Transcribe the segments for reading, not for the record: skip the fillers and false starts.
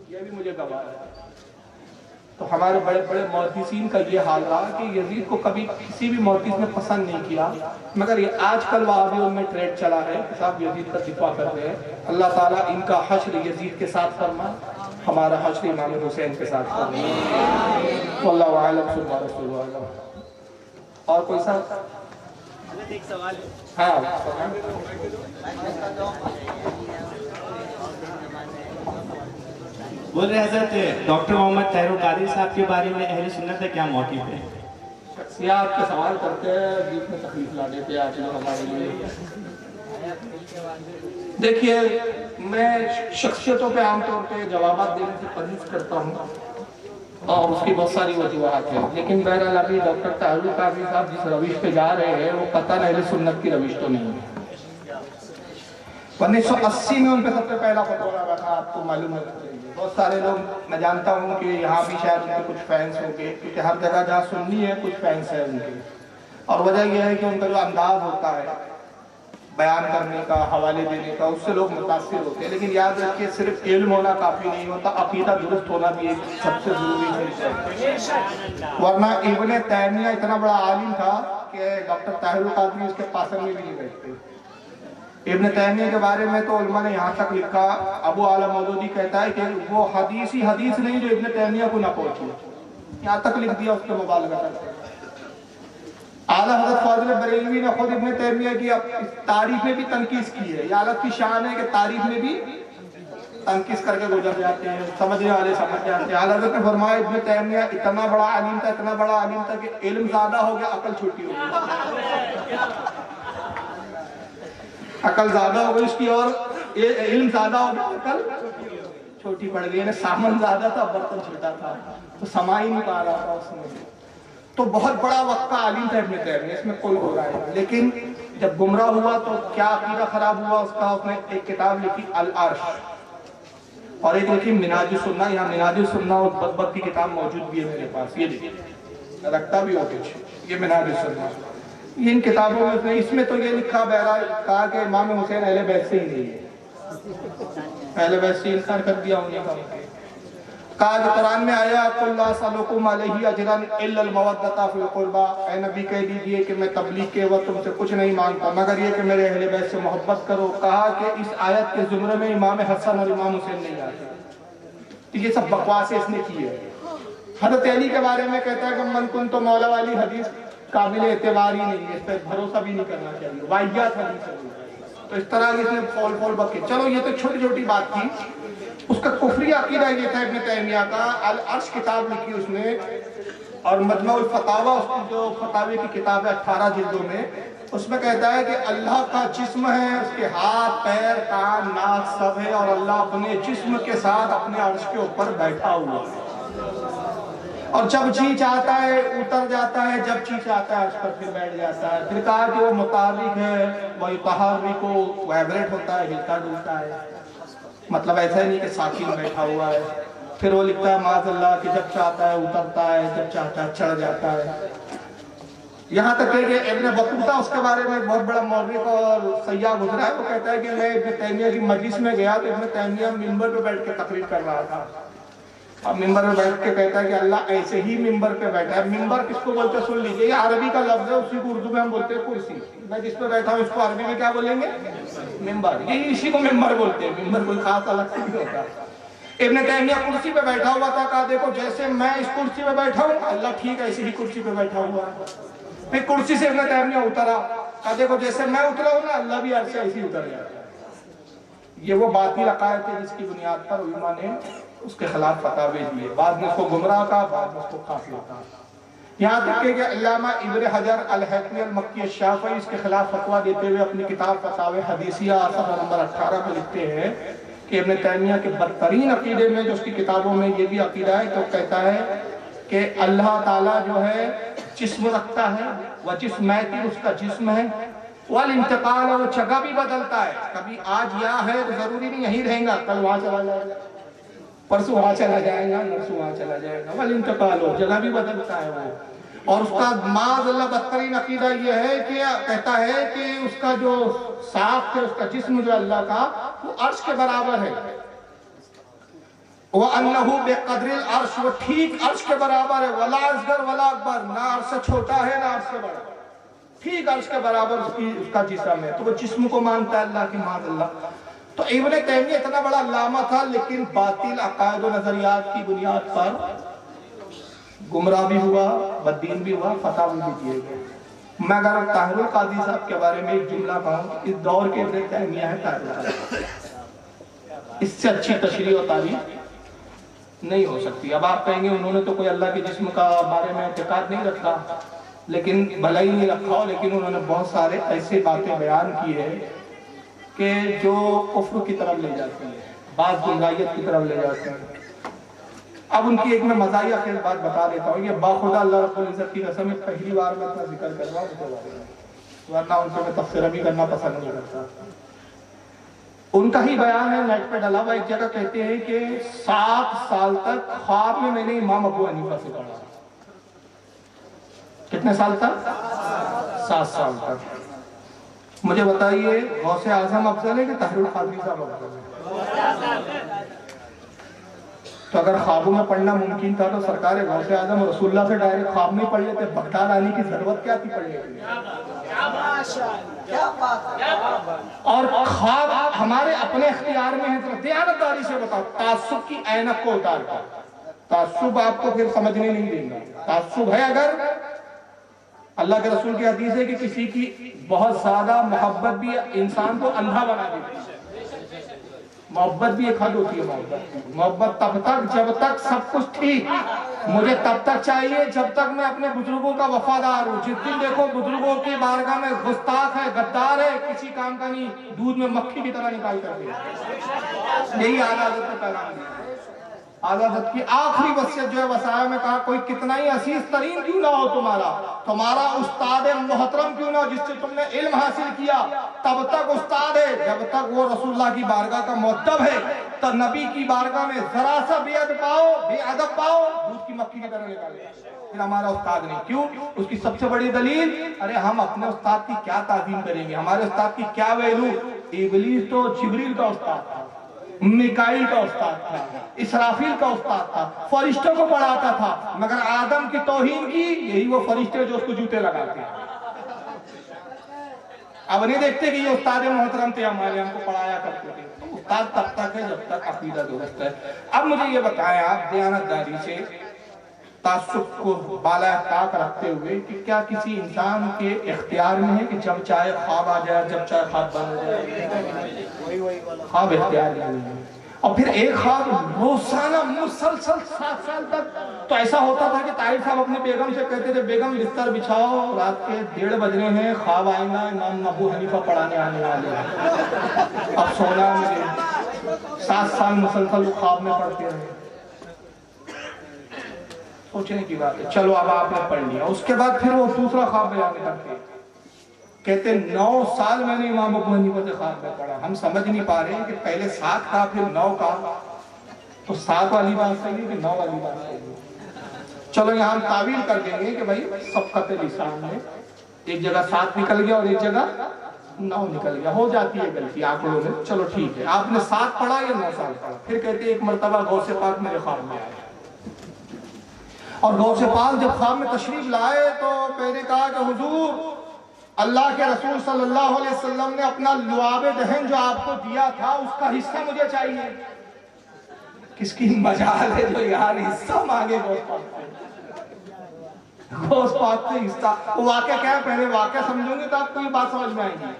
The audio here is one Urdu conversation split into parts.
یہ بھی مجھے گواہ ہے۔ تو ہمارے بڑے بڑے محدثین کا یہ حال رہا کہ یزید کو کبھی کسی بھی محدث نے پسند نہیں کیا، مگر یہ آج کل وہابیوں میں ٹریڈ چلا ہے کہ صاحب یزید کا دفاع کر رہے ہیں۔ اللہ تعالیٰ ان کا حشر یزید کے ساتھ فرما، ہمارا حشر امام حسین کے ساتھ فرما۔ واللہ اعلم ثم رسول اعلم۔ اور کوئی صاحب؟ ایک سوال ہاں بول رہے حضرت ڈاکٹر محمد طاہر القادری صاحب کے بارے میں اہل سنت کا کیا موقف ہے؟ شخصیات کے سوال کرتے ہیں، بیچ میں تکلیف لا دیتے ہیں آج لوگ ہمارے لیے۔ دیکھیے میں شخصیتوں پہ عام طور پہ جوابات دینے سے پرہیز کرتا ہوں اور اس کی بہت ساری وجوہات ہیں، لیکن بہرحال ابھی ڈاکٹر طاہر القادری صاحب جس روش پہ جا رہے ہیں وہ قطعاً اہل سنت کی روش تو نہیں ہے۔ 1980 میں ان پہ سب سے پہلا فتویٰ لگا تھا، آپ کو معلوم ہے۔ بہت سارے لوگ، میں جانتا ہوں کہ یہاں بھی شاید ان کے کچھ فینس ہوں گے، کیونکہ ہر جگہ جہاں سنی ہے کچھ فینس ہیں ان کے، اور وجہ یہ ہے کہ ان کا جو انداز ہوتا ہے بیان کرنے کا، حوالے دینے کا، اس سے لوگ متاثر ہوتے ہیں۔ لیکن یاد رکھیے صرف علم ہونا کافی نہیں ہوتا، عقیدہ درست ہونا بھی ایک سب سے ضروری چیز ہے۔ ورنہ ابن تیمیہ اتنا بڑا عالم تھا کہ ڈاکٹر طاہر القادری اس کے پاسر میں بھی نہیں بیٹھتے۔ ابن تیمیہ کے بارے میں تو علماء نے یہاں تک لکھا، ابو اعلی مودودی کہتا ہے کہ وہ حدیث ہی حدیث نہیں جو ابن تیمیہ کو نہ پہنچی، یہاں تک لکھ دیا اس کے مبالغہ کرتے۔ اعلیٰ حضرت فاضل بریلوی نے خود ابن تیمیہ کی تاریخ میں بھی تنقیص کی ہے۔ یہ حالت کی شان ہے کہ تاریخ میں بھی تنقیص کر کے گزر جاتے ہیں، سمجھنے والے سمجھ جاتے ہیں۔ اعلیٰ حضرت نے فرمایا ابن تیمیہ اتنا بڑا عالم تھا، اتنا بڑا عالم تھا کہ علم زیادہ ہو گیا، عقل چھوٹی ہو گئی۔ عقل زیادہ ہو گئی اس کی اور علم زیادہ ہو گیا، عقل چھوٹی پڑ گئی۔ سامان زیادہ تھا، برتن چھوٹا تھا، تو سما ہی نہیں پا رہا تھا اس میں۔ تو بہت بڑا وقت کا عالم تھا ابن تیمیہ، اس میں کوئی ہو رہا ہے۔ لیکن جب گمراہ ہوا تو کیا عقیدہ خراب ہوا اس کا؟ اس نے ایک کتاب لکھی العرش اور ایک لکھی منہاج السنہ۔ یہاں منہاج السنہ اور بدبت کی کتاب موجود بھی ہے میرے پاس، یہ دیکھیے رکھتا بھی ہو کچھ، یہ منہاج السنہ۔ ان کتابوں میں اس میں تو یہ لکھا بہرحال کہا کہ امام حسین اہل بیت سے ہی نہیں ہے، اہل بیت سے انکار کر دیا انہیں کا۔ کہا کہ قرآن میں آیا قُلْ لَا أَسْأَلُكُمْ عَلَيْهِ أَجْرًا إِلَّا الْمَوَدَّةَ فِي الْقُرْبَى، اے نبی کہہ دیجئے کہ میں تبلیغ کے وقت تم سے کچھ نہیں مانگتا مگر یہ کہ میرے اہل بیت سے محبت کرو۔ کہا کہ اس آیت کے زمرے میں امام حسن اور امام حسین نہیں آتے۔ تو یہ سب بکواسیں اس نے کی ہے۔ حضرت علی کے بارے میں کہتا ہے کہ من کن تو مولا والی حدیث قابل اعتبار ہی نہیں ہے، اس پر بھروسہ بھی نہیں کرنا چاہیے، واحیات حدیث ہے۔ تو اس طرح اس نے فول بکے۔ چلو یہ تو چھوٹی چھوٹی بات تھی۔ اس کا کفری عقیدہ یہ تھا ابن تیمیہ کا، العرش کتاب لکھی اس نے، اور مجمع الفتاوی اس کی جو فتاوی کی کتاب ہے 18 جلدوں میں، اس میں کہتا ہے کہ اللہ کا جسم ہے، اس کے ہاتھ پیر کان ناک سب ہے، اور اللہ اپنے جسم کے ساتھ اپنے عرش کے اوپر بیٹھا ہوا ہے، اور جب جی چاہتا ہے اتر جاتا ہے، جب جی چاہتا ہے عرش پر پھر بیٹھ جاتا ہے۔ پھر کہا کہ وہ متحرک ہے، وہ یتحرک، وہ وائبریٹ ہوتا ہے، ہلتا ڈلتا ہے، مطلب ایسا ہی نہیں کہ ساکن بیٹھا ہوا ہے۔ پھر وہ لکھتا ہے معاذ اللہ کہ جب چاہتا ہے اترتا ہے، جب چاہتا ہے چڑھ جاتا ہے۔ یہاں تک کہ ابن بطوطہ اس کے بارے میں بہت بڑا مورخ اور سیاح گزرا ہے، وہ کہتا ہے کہ میں ابن تیمیہ کی مجلس میں گیا تو ابن تیمیہ ممبر پہ بیٹھ کے تقریر کر رہا تھا، اب ممبر پہ بیٹھ کے کہتا ہے کہ اللہ ایسے ہی ممبر پہ بیٹھا ہے۔ ممبر کس کو بولتے ہیں سن لیجئے، یہ عربی کا لفظ ہے، اسی کو اردو میں ہم بولتے ہیں کرسی۔ میں جس پہ بیٹھا ہوں اس کو عربی میں کیا بولیں گے؟ ممبر۔ یہی اسی کو ممبر بولتے ہیں، ممبر کوئی خاص الگ سے نہیں ہوتا۔ ابن تیمیہ کرسی پہ بیٹھا ہوا تھا، کہا دیکھو جیسے میں اس کرسی پہ بیٹھا ہوں اللہ ٹھیک ایسے ہی کرسی پہ بیٹھا ہوا ہے۔ پھر کرسی سے ابن تیمیہ اترا، کہا دیکھو جیسے میں اترا ہوں نا اللہ بھی عرش سے ایسے ہی اتر جاتا ہے۔ یہ وہ باطل عقائد تھے جس کی بنیاد پر علماء نے اس کے خلاف فتاوی دیے، بعد میں اس کو گمراہ کہا، بعد میں اس کو کافر کہا۔ یہاں تک کہ علامہ ابن حجر الہیثمی المکی الشافعی اس کے خلاف فتویٰ دیتے ہوئے اپنی کتاب فتاوی حدیثیہ صفحہ نمبر 18 پہ لکھتے ہیں کہ ابن تیمیہ کے بدترین عقیدے میں جو اس کی کتابوں میں یہ بھی عقیدہ ہے تو کہتا ہے کہ اللہ تعالیٰ جو ہے جسم رکھتا ہے، وہ جسمیتی اس کا جسم ہے، والانتقال وہ جگہ بھی بدلتا ہے، کبھی آج یہاں ہے تو ضروری نہیں یہیں رہیں گا، کل وہاں چلا جائے گا، پرسوں وہاں چلا جائے گا، نرسوں وہاں چلا جائے گا، والانتقال ہو جگہ بھی بدلتا ہے وہ۔ اور اس کا معاذ اللہ بدترین عقیدہ یہ ہے کہ کہتا ہے کہ اس کا جو ساخت ہے، اس کا جسم جو اللہ کا وہ عرش کے برابر ہے، وَأَنَّهُ بِقَدْرِ الْعَرْشِ، وہ ٹھیک عرش کے برابر ہے، وَلَا أَصْغَرَ وَلَا أَكْبَرَ، نہ عرش سے چھوٹا ہے نہ عرش سے بڑا، ٹھیک عرش کے برابر اس کا جسم ہے۔ تو وہ جسم کو مانتا ہے اللہ کی، معاذ اللہ۔ تو ابن تیمیہ اتنا بڑا علامہ تھا، لیکن باطل عقائد و نظریات کی بنیاد پر گمراہ بھی ہوا، بددین بھی ہوا، فتاوی بھی دیے گئے۔ میں اگر طاہر القادری صاحب کے بارے میں ایک جملہ کہوں، اس دور کے ابن تیمیہ ہے طاہر القادری، اس سے اچھی تشریح و تعریف نہیں ہو سکتی۔ اب آپ کہیں گے انہوں نے تو کوئی اللہ کے جسم کا بارے میں اعتقاد نہیں رکھا، لیکن بھلا ہی نہیں رکھا ہو، لیکن انہوں نے بہت سارے ایسے باتیں بیان کی ہے کہ جو کفر کی طرف لے جاتی ہے، بعض گمراہیت کی طرف لے جاتی ہے۔ اب ان کی ایک میں مزاحیہ خیز بات بتا دیتا ہوں، یہ باخدا اللہ رب العزت کی قسم ہے، پہلی بار میں اپنا ذکر کر رہا ہوں، ورنہ ان سے میں تفسیر بھی کرنا پسند نہیں کرتا۔ ان کا ہی بیان ہے، نیٹ پہ ڈلا ہوا، ایک جگہ کہتے ہیں کہ 7 سال تک خواب میں نے امام ابو حنیفہ سے پڑھا۔ کتنے سال تک؟ 7 سال تک۔ مجھے بتائیے غوث اعظم افضل ہے کہ طاہر القادری صاحب افضل ہے؟ تو اگر خوابوں میں پڑھنا ممکن تھا تو سرکار غوث اعظم اور رسول اللہ سے ڈائریکٹ خواب میں پڑھ لیتے، بغداد آنے کی ضرورت کیا تھی پڑھنے کے لیے؟ اور خواب ہمارے اپنے اختیار میں ہے، دیانتداری سے بتاؤ، تعصب کی عینک کو اتار کر۔ تعصب آپ کو پھر سمجھنے نہیں دیں گا۔ تعصب ہے اگر اللہ کے رسول کی حدیث ہے کہ کسی کی بہت زیادہ محبت بھی انسان کو اندھا بنا دیتی ہے۔ محبت بھی ایک حد ہوتی ہے، محبت تب تک جب تک سب کچھ ٹھیک، مجھے تب تک چاہیے جب تک میں اپنے بزرگوں کا وفادار ہوں۔ جس دن دیکھو بزرگوں کی بارگاہ میں گستاخ ہے، غدار ہے، کسی کام کا نہیں، دودھ میں مکھی کی طرح نکال کر دیا۔ یہی عادت کا پیغام ہے۔ عادت کی آخری وصیت جو ہے وصایا میں کہا، کوئی کتنا ہی عزیز ترین کیوں نہ ہو تمہارا استاد محترم کیوں نہ ہو، جس سے تم نے علم حاصل کیا، تب تک استاد ہے جب تک وہ رسول اللہ کی بارگاہ کا مؤدب ہے۔ تو نبی کی بارگاہ میں ذرا سا بے ادب پاؤ، دودھ کی مکھی کی طرح نکالے، پھر ہمارا استاد نہیں۔ کیوں؟ اس کی سب سے بڑی دلیل، ارے ہم اپنے استاد کی کیا تعظیم کریں گے، ہمارے استاد کی کیا ویلو۔ ابلیس تو جبریل کا استاد تھا، میکائیل کا استاد تھا، اسرافیل کا استاد تھا، فرشتوں کو پڑھاتا تھا، مگر آدم کی توہین کی، یہی وہ فرشتے جو اس کو جوتے لگاتے ہیں۔ اب نہیں دیکھتے کہ یہ استاد محترم تھے ہمارے، ہم کو پڑھایا کرتے تھے۔ استاد تب تک ہے جب تک عقیدہ درست ہے۔ اب مجھے یہ بتائیں آپ دیانتداری سے، تعصب کو بالا طاق رکھتے ہوئے، کہ کیا کسی انسان کے اختیار میں ہے کہ جب چاہے خواب آ جائے، جب چاہے خواب بن جائے؟ خواب اختیار نہیں ہے۔ اور پھر ایک خواب روزانہ مسلسل 7 سال تک، تو ایسا ہوتا تھا کہ طاہر صاحب اپنی بیگم سے کہتے تھے، بیگم بستر بچھاؤ، رات کے 1:30 بجنے ہیں، خواب آئیں گا امام ابو حنیفہ پڑھانے آنے والے ہیں، اب سونا مجھے۔ 7 سال مسلسل خواب میں پڑھتے رہے۔ سوچنے کی بات ہے، چلو اب آپ نے پڑھ لیا، اس کے بعد پھر وہ دوسرا خواب بیان کرتے، کہتے 9 سال میں نے امام ابو حنیفہ سے خواب میں پڑھا۔ ہم سمجھ نہیں پا رہے ہیں کہ پہلے 7 کا پھر 9 کا، تو 7 والی بات صحیح ہے کہ 9 والی بات صحیح ہے؟ چلو یہاں ہم تعویل کر دیں گے کہ بھائی سبقت لسان میں ایک جگہ 7 نکل گیا اور ایک جگہ 9 نکل گیا، ہو جاتی ہے غلطی آنکڑوں میں، چلو ٹھیک ہے۔ آپ نے 7 پڑھا یا 9 سال پڑھا؟ پھر کہتے ایک مرتبہ غوث پاک میرے خواب میں آیا، اور غوث پاک جب خواب میں تشریف لائے تو میں نے کہا کہ حضور، اللہ کے رسول صلی اللہ علیہ وسلم نے اپنا لعاب دہن جو آپ کو دیا تھا اس کا حصہ مجھے چاہیے۔ کس کی مجال ہے جو یار حصہ مانگے غوث پاک سے؟ غوث پاک سے حصہ، وہ واقعہ کیا ہے پہلے واقعہ سمجھوں گے تو آپ کو یہ بات سمجھ میں آئے گی۔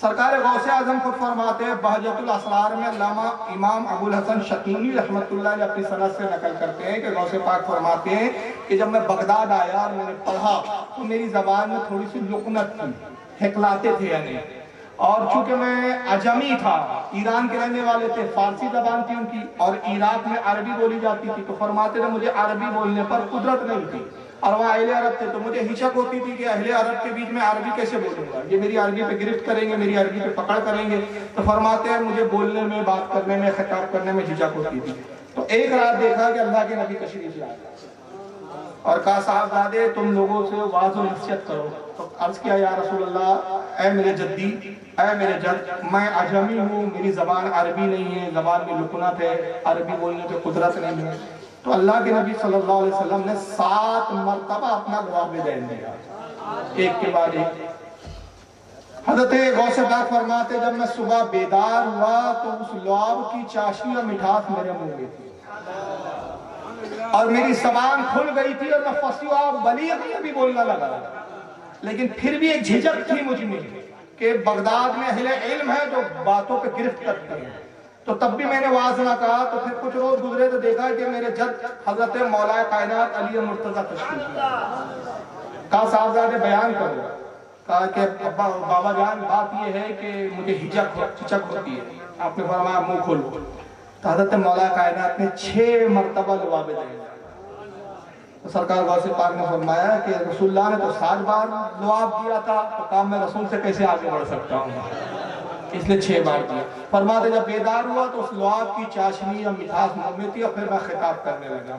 سرکار غوث اعظم خود فرماتے ہیں، بہجت الاسرار میں علامہ امام ابو الحسن شقینی رحمۃ اللہ علیہ اپنی سند سے نقل کرتے ہیں کہ غوث پاک فرماتے ہیں کہ جب میں بغداد آیا اور میں نے پڑھا تو میری زبان میں تھوڑی سی لکنت تھی، ہکلاتے تھے یعنی، اور چونکہ میں عجمی تھا، ایران کے رہنے والے تھے، فارسی زبان تھی ان کی، اور عراق میں عربی بولی جاتی تھی، تو فرماتے تھے مجھے عربی بولنے پر قدرت نہیں تھی، اور وہ اہل عرب تھے تو مجھے ہچک ہوتی تھی کہ اہل عرب کے بیچ میں عربی کیسے بولوں گا، یہ میری عربی پہ گرفت کریں گے، میری عربی پہ پکڑ کریں گے، تو فرماتے ہیں مجھے بولنے میں، بات کرنے میں، خطاب کرنے میں ہچک ہوتی تھی۔ تو ایک رات دیکھا کہ اللہ کے نبی تشریف لائے اور کہا صاحبزادے تم لوگوں سے واعظ و نصیحت کرو، تو عرض کیا یا رسول اللہ، اے میرے جدی، اے میرے جد، میں عجمی ہوں، میری زبان عربی نہیں ہے، زبان میں لکنت ہے، عربی بولنے پہ قدرت نہیں ہے۔ تو اللہ کے نبی صلی اللہ علیہ وسلم نے 7 مرتبہ اپنا لعاب دین دیا، ایک کے بعد ایک۔ حضرت غوث پاک فرماتے جب میں صبح بیدار ہوا تو اس لعاب کی چاشنی اور مٹھاس میرے منہ میں تھی، اور میری زبان کھل گئی تھی اور میں فصیح و بلیغ بھی بولنا لگا، لیکن پھر بھی ایک جھجک تھی مجھ میں کہ بغداد میں اہل علم ہے جو باتوں پہ گرفت کرتے ہیں۔ تو تب بھی میں نے واضح نہ کہا۔ تو پھر کچھ روز گزرے تو دیکھا کہ میرے جد حضرت مولا کائنات علی مرتضیٰ تشریف لائے۔ کہا صاحبزادے بیان کرو۔ کہا کہ بابا جان بات یہ ہے کہ مجھے ہچک ہوتی ہے۔ آپ نے فرمایا منہ کھولو۔ تو حضرت مولا کائنات نے 6 مرتبہ لعاب دیا۔ تو سرکار غوث پاک نے فرمایا کہ رسول اللہ نے تو 7 بار لعاب دیا تھا، تو کام میں رسول سے کیسے آگے بڑھ سکتا ہوں، اس لیے 6 بار دیا۔ فرماتے جب بیدار ہوا تو اس لعاب کی چاشنی یا مٹھاس منہ میں تھی، اور پھر میں خطاب کرنے لگا۔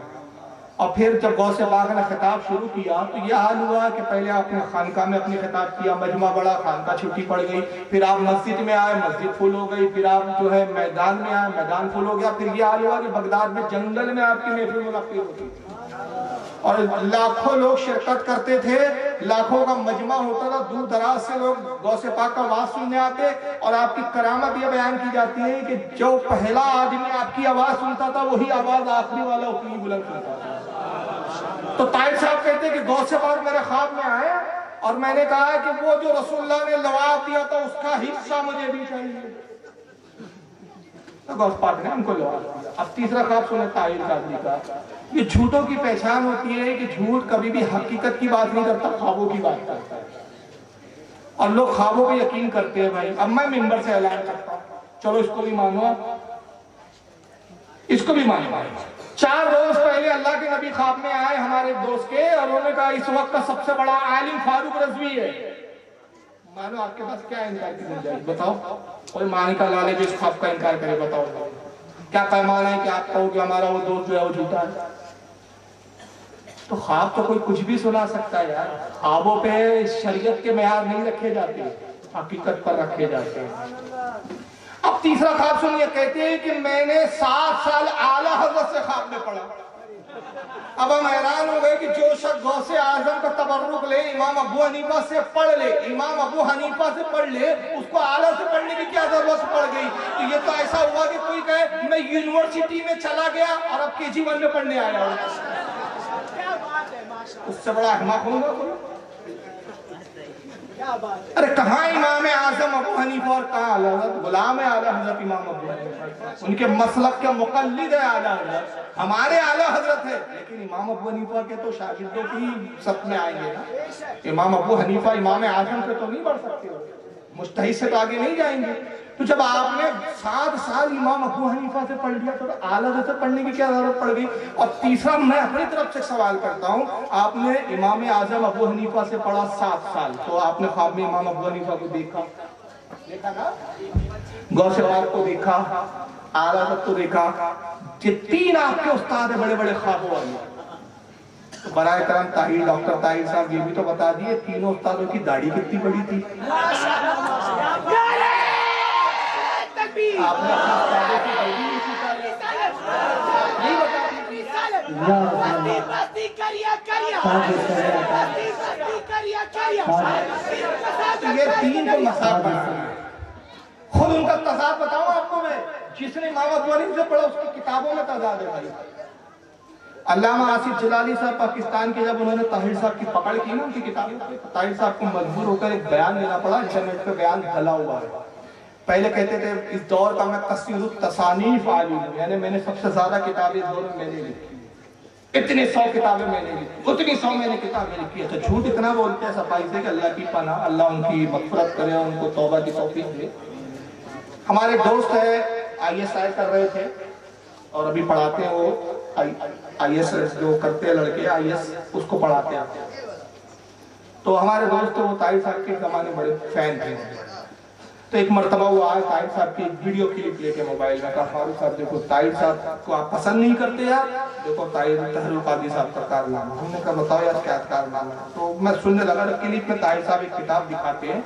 اور پھر جب غوث پاک نے خطاب شروع کیا تو یہ حال ہوا کہ پہلے آپ نے خانقاہ میں اپنی خطاب کیا، مجمع بڑا، خانقاہ چھٹی پڑ گئی، پھر آپ مسجد میں آئے، مسجد فل ہو گئی، پھر آپ جو ہے میدان میں آئے، میدان فل ہو گیا، پھر یہ حال ہوا کہ بغداد میں جنگل میں آپ کی محفل منعقد ہوتی تھی اور لاکھوں لوگ شرکت کرتے تھے، لاکھوں کا مجمع ہوتا تھا، دور دراز سے لوگ غوث پاک کا واز سننے آتے، اور آپ کی کرامت یہ بیان کی جاتی ہے کہ جو پہلا آدمی آپ کی آواز سنتا تھا وہی آواز آخری والا اتنی بلند سنتا تھا۔ تو طاہر صاحب کہتے ہیں کہ غوث پاک میرے خواب میں آئے اور میں نے کہا کہ وہ جو رسول اللہ نے لعاب دیا تھا اس کا حصہ مجھے بھی چاہیے۔ تو غوث پاک نے ان کو لعاب دیا۔ اب تیسرا خواب سنے طاہر قادری کا۔ یہ جھوٹوں کی پہچان ہوتی ہے کہ جھوٹ کبھی بھی حقیقت کی بات نہیں کرتا، خوابوں کی بات کرتا ہے، اور لوگ خوابوں پہ یقین کرتے ہیں۔ بھائی اب میں منبر سے اعلان کرتا ہوں، چلو اس کو بھی مانو، اس کو بھی مانو۔ 4 روز پہلے اللہ کے نبی خواب میں آئے ہمارے دوست کے، اور انہوں نے کہا اس وقت کا سب سے بڑا عالم فاروق رضوی ہے۔ مانو آپ کے پاس کیا انکار کی گنجائش؟ بتاؤ کوئی معنی کا لالے جو اس خواب کا انکار کرے، بتاؤ کیا پیمانہ ہے کہ آپ کہو کہ ہمارا وہ دوست جو ہے وہ جھوٹا ہے؟ تو خواب تو کوئی کچھ بھی سنا سکتا ہے یار، خوابوں پہ شریعت کے معیار نہیں رکھے جاتے، حقیقت پر رکھے جاتے ہیں۔ اب تیسرا خواب سنیے، کہتے ہیں کہ میں نے 7 سال اعلیٰ حضرت سے خواب میں پڑھا۔ اب ہم حیران ہو گئے کہ جو شخص غوث اعظم کا تبرک لے، امام ابو حنیفہ سے پڑھ لے، امام ابو حنیفہ سے پڑھ لے، اس کو اعلیٰ سے پڑھنے کی کیا ضرورت پڑ گئی؟ تو یہ تو ایسا ہوا کہ کوئی کہے میں یونیورسٹی میں چلا گیا اور اب KG 1 میں پڑھنے آیا ہوں۔ اس سے بڑا احمق ہوں گا کوئی؟ ارے کہاں امام اعظم ابو حنیفہ اور کہاں اعلیٰ حضرت؟ غلام اعلیٰ حضرت امام ابو حنیفہ، ان کے مسلک کے مقلد ہے اعلیٰ حضرت، ہمارے اعلیٰ حضرت ہے، لیکن امام ابو حنیفہ کے تو شاگردوں کی سب میں آئیں گے نا۔ امام ابو حنیفہ امام اعظم سے تو نہیں بڑھ سکتے، مجتہد سے تو آگے نہیں جائیں گے۔ تو جب آپ نے 7 سال امام ابو حنیفہ سے پڑھ لیا تو اعلیٰ حضرت سے پڑھنے کی کیا ضرورت پڑ گئی؟ اور تیسرا میں اپنی طرف سے سوال کرتا ہوں، آپ نے امام اعظم ابو حنیفہ سے پڑھا 7 سال، تو آپ نے خواب میں امام ابو حنیفہ کو دیکھا نا، غوث پاک کو دیکھا، اعلیٰ حضرت کو دیکھا، یہ 3 آپ کے استاد ہیں بڑے بڑے خوابوں والے۔ تو برائے کرم طاہر، ڈاکٹر طاہر صاحب یہ بھی تو بتا دیے تینوں استادوں کی داڑھی کتنی بڑی تھی؟ آپ نے استادوں کی داڑھی نہیں سیکھا نہیں بتا یہ 3 تو مساق بنا ہے۔ خود ان کا تضاد بتاؤں آپ کو میں، جس نے امام ابو حنیفہ سے پڑھا اس کی کتابوں میں تضاد ہے بھائی۔ علامہ آصف جلالی صاحب پاکستان کے جب انہوں نے طاہر صاحب کی پکڑ کی نا ان کی کتابیں، طاہر صاحب کو مجبور ہو کر ایک بیان لینا پڑا، انٹرنیٹ پہ بیان ڈھلا ہوا ہے۔ پہلے کہتے تھے اس دور کا میں کثیر التصانیف عالم ہوں، یعنی میں نے سب سے زیادہ کتابیں اس دور میں نے لکھی، اتنے 100 کتابیں میں نے لکھی، اتنی 100 میں نے کتابیں لکھی ہے۔ تو جھوٹ اتنا بولتے ہیں صفائی سے کہ اللہ کی پناہ، اللہ ان کی مغفرت کرے، ان کو توبہ کی توفیق دے۔ ہمارے دوست ہے ISI کر رہے تھے اور ابھی پڑھاتے ہیں، وہ IS جو کرتے ہیں لڑکے IS اس کو پڑھاتے ہیں۔ تو ہمارے دوست وہ طاہر صاحب کے زمانے بڑے فین تھے، تو ایک مرتبہ وہ آئے طاہر صاحب کی ایک ویڈیو کلپ لے کے موبائل میں، کہا فاروق صاحب دیکھو طاہر صاحب کو آپ پسند نہیں کرتے یار، دیکھو طاہر القادری صاحب کا کارنامہ۔ ہم نے کہا بتاؤ یار کیا کارنامہ ہے؟ تو میں سننے لگا، کلپ میں طاہر صاحب ایک کتاب دکھاتے ہیں،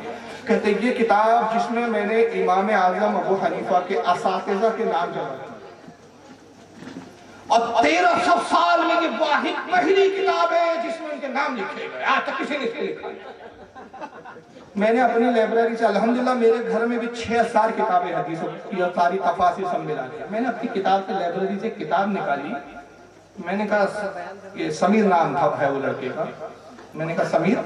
کہتے ہیں یہ کتاب جس میں میں نے امام اعظم ابو حنیفہ کے اساتذہ کے نام جمع کیے، اور 1300 سال میں یہ واحد پہلی کتاب ہے جس میں ان کے نام لکھے گئے، آج تک کسی نے اس کو لکھا نہیں۔ میں نے اپنی لائبریری سے الحمدللہ میرے گھر میں بھی 6000 کتابیں حدیثوں کی ساری تفاسیر سب ملا دیا۔ میں نے اپنی کتاب سے لائبریری سے کتاب نکالی، میں نے کہا یہ سمیر نام تھا ہے وہ لڑکے کا، میں نے کہا سمیر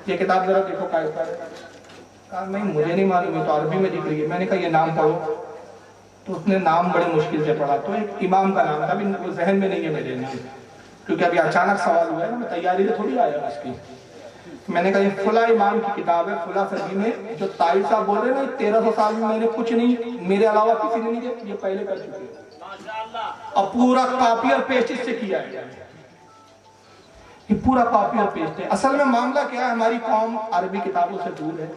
یہ کتاب ذرا دیکھو کا کہا نہیں مجھے نہیں معلوم، یہ تو عربی میں لکھ رہی ہے۔ میں نے کہا یہ نام پڑھو، تو اس نے نام بڑے مشکل سے پڑھا، تو ایک امام کا نام تھا، ابھی ذہن میں نہیں ہے میرے نام، کیونکہ ابھی اچانک سوال ہوا ہے، میں تیاری سے تھوڑی آیا اس کی۔ میں نے کہا یہ فلاں امام کی کتاب ہے فلاں صدی میں، جو طاہر صاحب بول رہے ہیں نا 1300 سال میں میں نے کچھ نہیں میرے علاوہ کسی نے نہیں کیا، یہ پہلے کر چکے ہیں، اور پورا کاپی اور پیسٹ اس سے کیا ہے، یہ پورا کاپی اور پیسٹ ہے۔ اصل میں معاملہ کیا ہے، ہماری قوم عربی کتابوں سے دور ہے،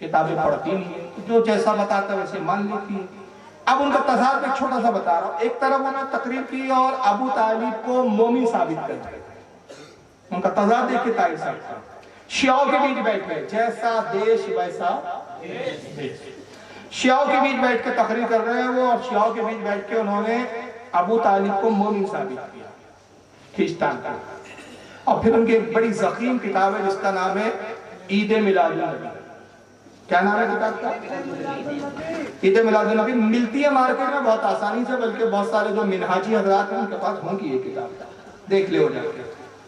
کتابیں پڑھتی نہیں ہے، جو جیسا بتاتا ہے ویسے مان لیتی ہے۔ اب ان کا تضاد میں چھوٹا سا بتا رہا ہوں، ایک طرف انہوں نے تقریر کی اور ابو طالب کو مومن ثابت کر دیا، ان کا تضاد دیکھ کے طاہر صاحب کا شیعوں کے بیچ بیٹھ گئے، جیسا دیش ویسا دیش، شیعوں کے بیچ بیٹھ کے تقریر کر رہے ہیں وہ، اور شیعوں کے بیچ بیٹھ کے انہوں نے ابو طالب کو مومن ثابت کیا کھیچتان کا۔ اور پھر ان کی ایک بڑی ضخیم کتاب ہے جس کا نام ہے عید میلاد النبی۔ کیا نام ہے کتاب کا؟ عید میلاد النبی۔ ملتی ہے مارکیٹ میں بہت آسانی سے، بلکہ بہت سارے جو منہاجی حضرات ہیں ان کے پاس ہوں گی یہ کتاب، دیکھ لے ہو جا کے۔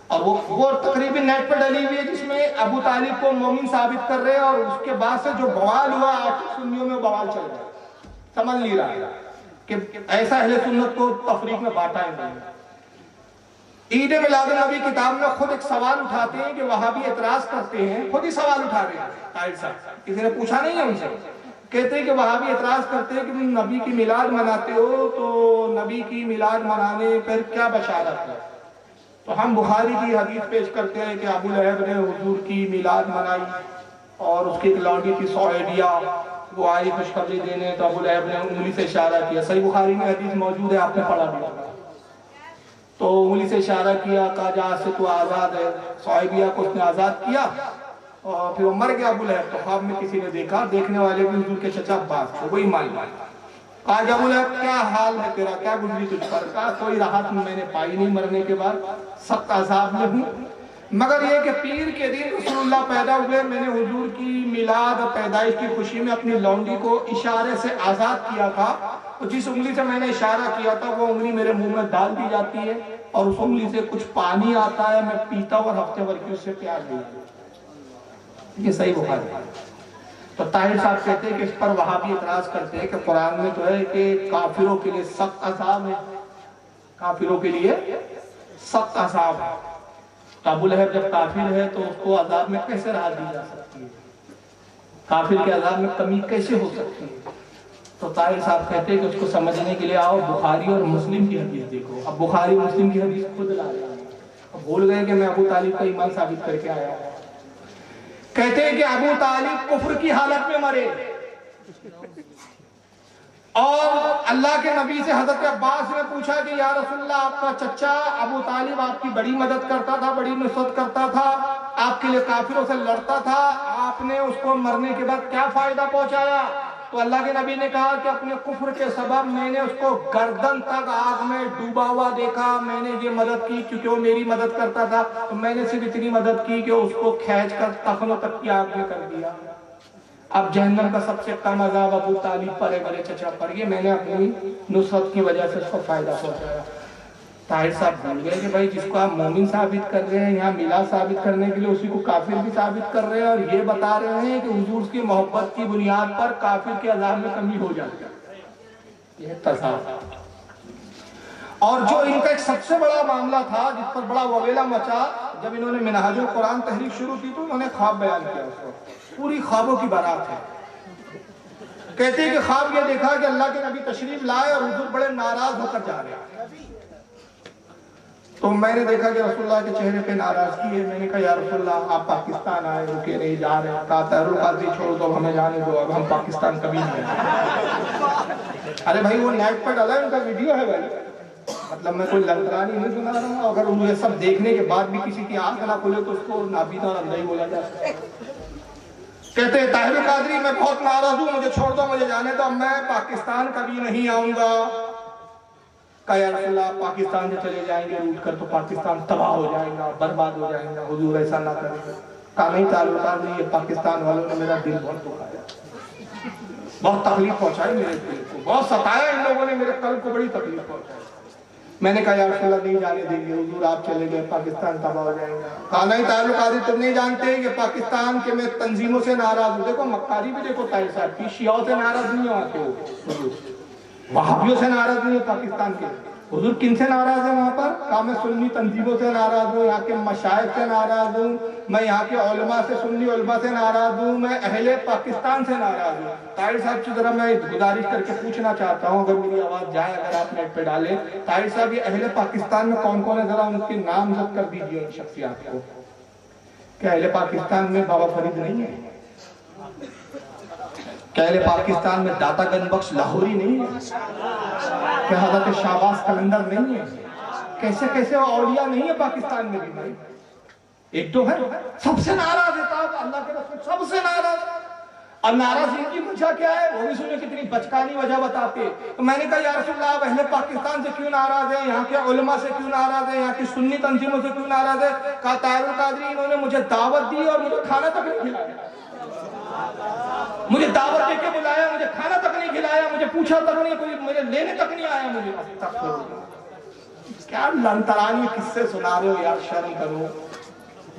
اور وہ تقریباً نیٹ پر ڈلی ہوئی ہے جس میں ابو طالب کو مومن ثابت کر رہے ہیں، اور اس کے بعد سے جو بوال ہوا آج سنیوں میں بوال چل رہا ہے، سمجھ نہیں رہا ہے کہ ایسا اہل سنت کو تفریق میں بانٹا ہے نہیں۔ عید میلاد النبی کتاب میں خود ایک سوال اٹھاتے ہیں کہ وہابی اعتراض کرتے ہیں، خود ہی سوال اٹھا رہے ہیں طاہر صاحب، کسی نے پوچھا نہیں ہے ان سے، کہتے ہیں کہ وہابی اعتراض کرتے ہیں کہ تم نبی کی میلاد مناتے ہو، تو نبی کی میلاد منانے پر کیا بشارت ہے؟ تو ہم بخاری کی حدیث پیش کرتے ہیں کہ ابو لہب نے حضور کی میلاد منائی، اور اس کی ایک لونڈی تھی سعیدیہ، وہ آئی خوشخبری دینے، تو ابو لہب نے انگلی سے اشارہ کیا، صحیح بخاری میں حدیث موجود ہے، آپ نے پڑھا بھی ہوگا، تو انگلی سے اشارہ کیا، کہا جا سے تو آزاد ہے، سعیدیہ کو اس نے آزاد کیا، اور پھر وہ مر گیا ابو لہب۔ تو خواب میں کسی نے دیکھا، دیکھنے والے بھی حضور کے چچا عباس تھے، وہی مان لیا۔ آج ابو لہب کیا حال ہے تیرا، کیا گزری تجھ پر؟ کہا کوئی راحت میں نے پائی نہیں، مرنے کے بعد سخت عذاب میں ہوں، مگر یہ کہ پیر کے دن رسول اللہ پیدا ہوئے، میں نے حضور کی میلاد اور پیدائش کی خوشی میں اپنی لونڈی کو اشارے سے آزاد کیا تھا، اور جس انگلی سے میں نے اشارہ کیا تھا وہ انگلی میرے منہ میں ڈال دی جاتی ہے، اور اس انگلی سے کچھ پانی آتا ہے، میں پیتا ہوں، اور ہفتے بھر کی اس سے پیار نہیں۔ یہ صحیح بخاری ہے۔ تو طاہر صاحب کہتے ہیں کہ اس پر وہابی اعتراض کرتے ہیں کہ قرآن میں تو ہے کہ کافروں کے لیے سخت عذاب ہے، کافروں کے لیے سخت عذاب ہے، تو ابو لہب جب کافر ہے تو اس کو عذاب میں کیسے راحت دی جا سکتی ہے، کافر کے عذاب میں کمی کیسے ہو سکتی ہے؟ تو طاہر صاحب کہتے ہیں کہ اس کو سمجھنے کے لیے آؤ بخاری اور مسلم کی حدیث دیکھو۔ اب بخاری مسلم کی حدیث خود لا رہے ہیں، اب بھول گئے کہ میں ابو طالب کا ایمان ثابت کر کے آیا ہوں۔ کہتے ہیں کہ ابو طالب کفر کی حالت میں مرے، اور اللہ کے نبی سے حضرت عباس نے پوچھا کہ یا رسول اللہ آپ کا چچا ابو طالب آپ کی بڑی مدد کرتا تھا، بڑی نصرت کرتا تھا، آپ کے لیے کافروں سے لڑتا تھا، آپ نے اس کو مرنے کے بعد کیا فائدہ پہنچایا؟ تو اللہ کے نبی نے کہا کہ اپنے کفر کے سبب میں نے اس کو گردن تک آگ میں ڈوبا ہوا دیکھا، میں نے یہ مدد کی کیونکہ وہ میری مدد کرتا تھا، تو میں نے صرف اتنی مدد کی کہ اس کو کھینچ کر تخنوں تک کی آگ میں کر دیا۔ اب جہنم کا سب سے کم عذاب ابو طالب پر ہے، میرے چچا پر، یہ میں نے اپنی نصرت کی وجہ سے اس کو فائدہ پہنچایا۔ طاہر صاحب بھول گئے کہ بھائی جس کو آپ مومن ثابت کر رہے ہیں، یہاں میلاد ثابت کرنے کے لیے اسی کو کافر بھی ثابت کر رہے ہیں، اور یہ بتا رہے ہیں کہ حضور کی محبت کی بنیاد پر کافر کے عذاب میں کمی ہو جاتی ہے، یہ تضاد۔ اور جو ان کا ایک سب سے بڑا معاملہ تھا جس پر بڑا وبیلہ مچا، جب انہوں نے منہاج القرآن تحریک شروع کی تو انہوں نے خواب بیان کیا، اس کو پوری خوابوں کی بارات ہے۔ کہتے ہیں کہ خواب یہ دیکھا کہ اللہ کے نبی تشریف لائے اور حضور بڑے ناراض ہو کر جا رہے ہیں، تو تو میں نے دیکھا کہ رسول اللہ کے چہرے پہ ناراضگی ہے. میں نے کہا یا رسول اللہ آپ پاکستان آئے رکے نہیں جا رہے. کہا طاہر القادری چھوڑ دو ہمیں جانے دو, اب ہم پاکستان کبھی نہیں آئے. ارے بھائی وہ نیٹ پر ڈالا ہے, ان کا ویڈیو ہے بھائی. مطلب میں کوئی لنگرانی نہیں سنا رہا ہوں. اگر انہیں سب دیکھنے کے بعد بھی کسی کی آنکھ نہ کھلے تو اس کو نابینا اور اندھا ہی بولا جائے. کہتے ہیں طاہر القادری میں بہت ناراض ہوں, مجھے چھوڑ دو, مجھے جانے دو, میں پاکستان کبھی نہیں آؤں گا. کہا یا رسول اللہ پاکستان سے چلے جائیں گے روٹ کر تو پاکستان تباہ ہو جائے گا, برباد ہو جائے گا, حضور ایسا نہ کریں. کہا نہیں طاہر القادری, یہ پاکستان والوں نے میرا دل بہت دکھایا, بہت تکلیف پہنچائی میرے دل کو, بہت ستایا ان لوگوں نے, میرے قلب کو بڑی تکلیف پہنچائی. میں نے کہا یا رسول اللہ نہیں جانے دیں گے, حضور آپ چلے گئے پاکستان تباہ ہو جائے گا. کہا نہیں طاہر القادری تم نہیں جانتے کہ پاکستان کے میں تنظیموں سے ناراض ہوں. دیکھو مکاری بھی دیکھو طاہر صاحب کی, شیعوں سے ناراض نہیں ہو آتے ہو, وہابیوں سے ناراض نہیں ہو پاکستان کے. حضور کن سے ناراض ہے وہاں پر؟ کہا میں سنی تنظیموں سے ناراض ہوں, یہاں کے مشائخ سے ناراض ہوں, میں یہاں کے علماء سے, سنی علماء سے ناراض ہوں, میں اہل پاکستان سے ناراض ہوں. طاہر صاحب سے ذرا میں گزارش کر کے پوچھنا چاہتا ہوں, اگر میری آواز جائے, اگر آپ نیٹ پہ ڈالیں, طاہر صاحب یہ اہل پاکستان میں کون کون ہے, ذرا ان کے نام زد کر دیجیے ان شخصیات کو. کیا اہل پاکستان میں بابا فرید نہیں ہے؟ کیا اہل پاکستان میں داتا گنج بخش لاہوری نہیں ہے؟ کیا حضرت شہباز قلندر نہیں ہے؟ کیسے کیسے اولیاء نہیں ہے پاکستان میں بھی بھائی؟ ایک تو ہے سب سے ناراض ہے اللہ کے رسول, سب سے ناراض. اور ناراض ان کی وجہ کیا ہے وہ بھی سنیں, کتنی بچکانی وجہ بتاتے. تو میں نے کہا یا رسول اللہ آپ اہل پاکستان سے کیوں ناراض ہیں, یہاں کے علماء سے کیوں ناراض ہیں, یہاں کی سنی تنظیموں سے کیوں ناراض ہے؟ کہا طاہر القادری انہوں نے مجھے دعوت دی اور مجھے کھانا تک نہیں کھلایا, مجھے دعوت دے کے بلایا, مجھے کھانا تک نہیں کھلایا, مجھے پوچھا تک نہیں, کوئی مجھے لینے تک نہیں آیا. مجھے کیا لنترانی قصے سنا رہے ہو یار, شرم کرو,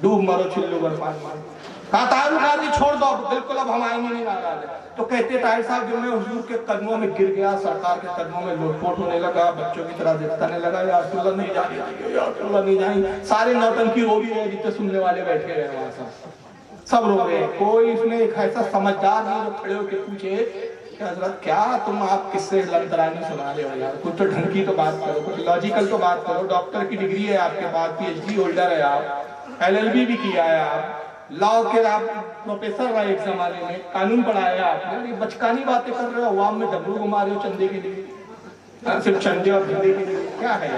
ڈوب مرو چلو برپان مارو. کہا طاہر القادری چھوڑ دو, بالکل اب ہم آئیں گے نہیں ناراض ہے. تو کہتے طاہر صاحب جو میں حضور کے قدموں میں گر گیا, سرکار کے قدموں میں لوٹ پوٹ ہونے لگا, بچوں کی طرح دکھتانے لگا, یا رسول اللہ نہیں جائیں گے, یا رسول اللہ نہیں جائیں گے. سارے نوٹنکی رو بھی رہے, جتنے سننے والے بیٹھے رہے وہاں سب رو رہے ہیں. کوئی اس میں ایک ایسا سمجھدار نہیں جو کھڑے ہو کے پوچھے کہ حضرت کیا تم آپ کس سے لنترانی سنا رہے ہو یار, کچھ تو ڈھنگ کی تو بات کرو, کچھ لاجیکل تو بات کرو. ڈاکٹر کی ڈگری ہے آپ کے پاس, PhD ہولڈر ہے آپ, LLB بھی کیا ہے آپ, لا کے آپ پروفیسر رہے ایک زمانے میں, قانون پڑھایا آپ نے, بچکانی باتیں کر رہے ہو, عوام میں ڈبرو گھما رہے ہو چندے کے لیے, صرف چندے اور دھندے کے لیے. کیا ہے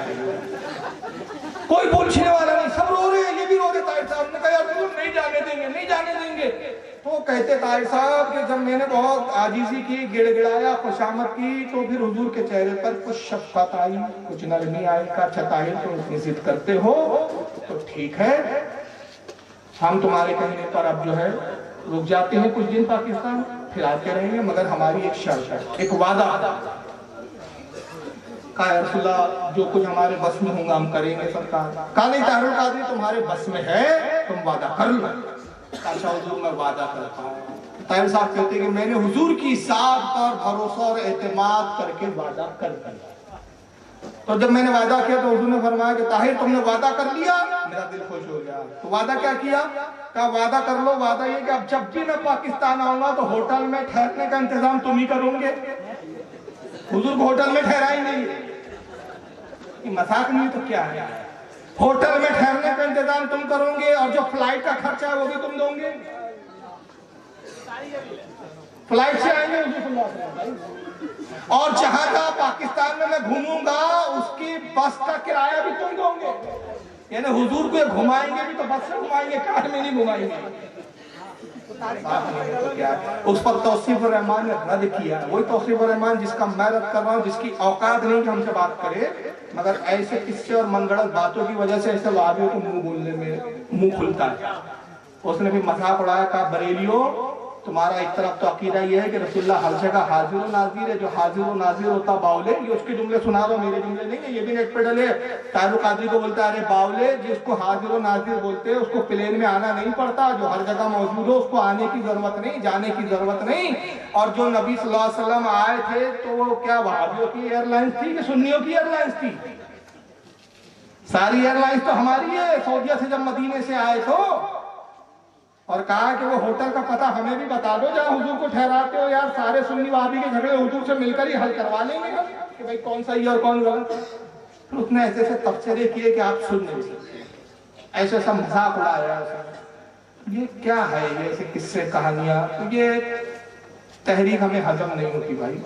کوئی پوچھنے والا نہیں, سب رو رہے ہیں, یہ بھی رو رہے. طاہر صاحب نے کہا یار نہیں جانے دیں گے, نہیں جانے دیں گے. تو کہتے طاہر صاحب کہ جب میں نے بہت عاجزی کی, گڑ گڑایا, خوشامد کی, تو پھر حضور کے چہرے پر کچھ شفقت آئی, کچھ نرمی آئی. کہا اچھا طاہر تم اتنی ضد کرتے ہو تو ٹھیک ہے, ہم تمہارے کہنے پر اب جو ہے رک جاتے ہیں کچھ دن پاکستان, پھر آتے رہیں گے, مگر ہماری ایک شرط ہے, ایک وعدہ. کہا یا رسول اللہ جو کچھ ہمارے بس میں ہوگا ہم کریں گے سرکار. کہا نہیں طاہر القادری تمہارے بس میں ہے, تم وعدہ کر لو. اچھا حضور میں وعدہ کرتا ہوں. طاہر صاحب کہتے ہیں کہ میں نے حضور کی ذات پر بھروسہ اور اعتماد کر کے وعدہ کر دیا. تو جب میں نے وعدہ کیا تو حضور نے فرمایا کہ طاہر تم نے وعدہ کر لیا, میرا دل خوش ہو گیا. تو وعدہ کیا کیا؟ کہا وعدہ کر لو, وعدہ یہ کہ اب جب بھی میں پاکستان آؤں گا تو ہوٹل میں ٹھہرنے کا انتظام تم ہی کرو گے. حضور کو ہوٹل میں ٹھہرائیں گے, مذاق نہیں تو کیا ہے, ہوٹل میں ٹھہرنے کا انتظام تم کرو گے, اور جو فلائٹ کا خرچہ ہے وہ بھی تم دو گے. فلائٹ سے آئیں گے حضور صلی اللہ علیہ وسلم, اور جہاں جہاں پاکستان میں میں گھوموں گا اس کی بس کا کرایہ بھی تم دو گے. یعنی حضور کو گھمائیں گے بھی تو بس سے گھمائیں گے, کار میں نہیں گھمائیں گے. اس پر توصیف الرحمان نے رد کیا. وہی توصیف الرحمان جس کا میں رد کر رہا ہوں, جس کی اوقات نہیں کہ ہم سے بات کرے, مگر ایسے قصے اور منگڑت باتوں کی وجہ سے ایسے وہابیوں کو منہ بولنے میں منہ کھلتا ہے. اس نے بھی مذاق اڑایا, کہا بریلیوں تمہارا ایک طرف تو عقیدہ یہ ہے کہ رسول اللہ ہر جگہ حاضر و ناظر ہے, جو حاضر و ناظر ہوتا باولے. یہ اس کے جملے سنا رہا ہوں, میرے جملے نہیں ہے, یہ بھی نیٹ پہ ڈلے. طاہر القادری کو بولتا ہے ارے باولے, جس کو حاضر و ناظر بولتے ہیں اس کو پلین میں آنا نہیں پڑتا, جو ہر جگہ موجود ہو اس کو آنے کی ضرورت نہیں, جانے کی ضرورت نہیں. اور جو نبی صلی اللہ علیہ وسلم آئے تھے تو وہ کیا وہابیوں کی ایئر لائنس تھی کہ سنیوں کی ایئر لائنس تھی؟ ساری ایئر لائنس تو ہماری ہے. سعودیہ سے جب مدینے سے آئے تو, اور کہا کہ وہ ہوٹل کا پتہ ہمیں بھی بتا دو جہاں حضور کو ٹھہراتے ہو, یار سارے سنی وہابی کے جھگڑے حضور سے مل کر ہی حل کروا لیں گے کہ بھائی کون صحیح اور کون غلط. پھر اس نے ایسے ایسے تبصرے کیے کہ آپ سن نہیں سکتے، ایسے ایسا مذاق اڑایا اسے۔ یہ کیا ہے، یہ ایسے قصے کہانیاں، یہ تحریک ہمیں ہضم نہیں ہوتی بھائی۔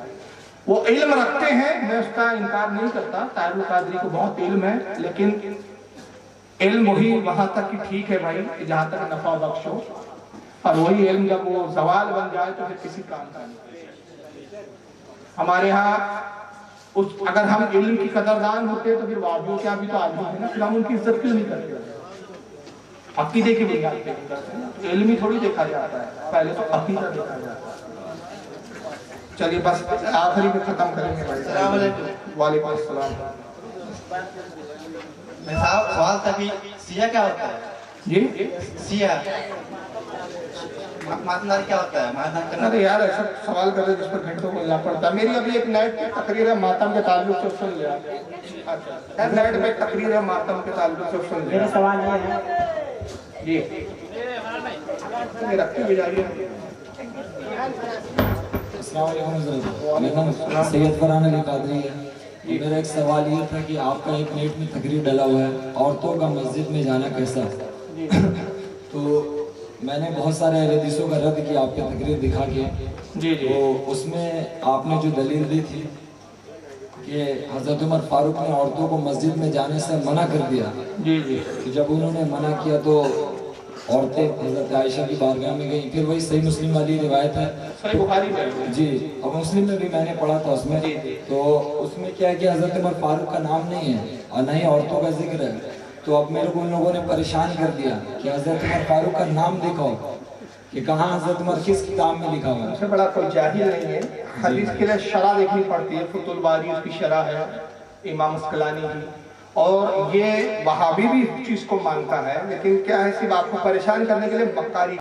وہ علم رکھتے ہیں، میں اس کا انکار نہیں کرتا، طاہر القادری کو بہت علم ہے، لیکن علم وہی وہاں تک کہ ٹھیک ہے بھائی کہ جہاں تک نفع بخش ہو، اور وہی علم جب وہ زوال بن جائے تو پھر کسی کام کا نہیں۔ ہمارے ہاں اگر ہم علم کی قدردان ہوتے تو پھر وابیوں کے بھی تو آدمی ہے نا، پھر ہم ان کی عزت کیوں نہیں کرتے؟ عقیدے کی بنیاد پہ نہیں کرتے، علم ہی تھوڑی دیکھا جاتا ہے، پہلے تو عقیدہ دیکھا جاتا ہے۔ چلیے بس آخری میں ختم کریں گے بھائی۔ السلام علیکم۔ وعلیکم السلام۔ میں صاحب سوال تھا کہ سیاہ کیا ہوتا ہے؟ جی سیاہ ماتمدار کیا ہوتا ہے؟ ماتم کرنا ارے یار ایسا سوال کر رہے جس پر گھنٹوں ملنا پڑتا ہے۔ میری ابھی ایک نیٹ کی تقریر ہے ماتم کے تعلق سے، سن لیا۔ اچھا نیٹ میں تقریر ہے ماتم کے تعلق سے، سن لیا۔ میرا سوال یہ ہے جی رکھتے ہوئے جائیے۔ السلام علیکم حضرت، میرا نام سید فرحان علی قادری ہے۔ میرا ایک سوال یہ تھا کہ آپ کا ایک نیٹ میں تقریر ڈلا ہوا ہے عورتوں کا مسجد میں جانا کیسا، تو میں نے بہت سارے اہل حدیثوں کا رد کیا آپ کی تقریر دکھا کے۔ جی تو اس میں آپ نے جو دلیل دی تھی کہ حضرت عمر فاروق نے عورتوں کو مسجد میں جانے سے منع کر دیا، جی جی تو جب انہوں نے منع کیا تو عورتیں حضرت عائشہ کی بارگاہ میں گئیں، پھر وہی صحیح مسلم والی روایت ہے صحیح بخاری میں جی، اور مسلم میں بھی میں نے پڑھا تھا اس میں، تو اس میں کیا ہے کہ حضرت عمر فاروق کا نام نہیں ہے اور نہ ہی عورتوں کا ذکر ہے۔ تو اب میرے کو ان لوگوں نے پریشان کر دیا کہ حضرت عمر فاروق کا نام دکھاؤ کہ کہاں حضرت عمر کس کتاب میں لکھا ہوا ہے۔ اس سے بڑا کوئی جاہل نہیں ہے، حدیث کے لیے شرح دیکھنی پڑتی ہے، فتح الباری اس کی شرح ہے امام اسقلانی کی، اور یہ وہابی بھی اس چیز کو مانتا ہے، لیکن کیا ہے صرف آپ کو پریشان کرنے کے لیے مکاری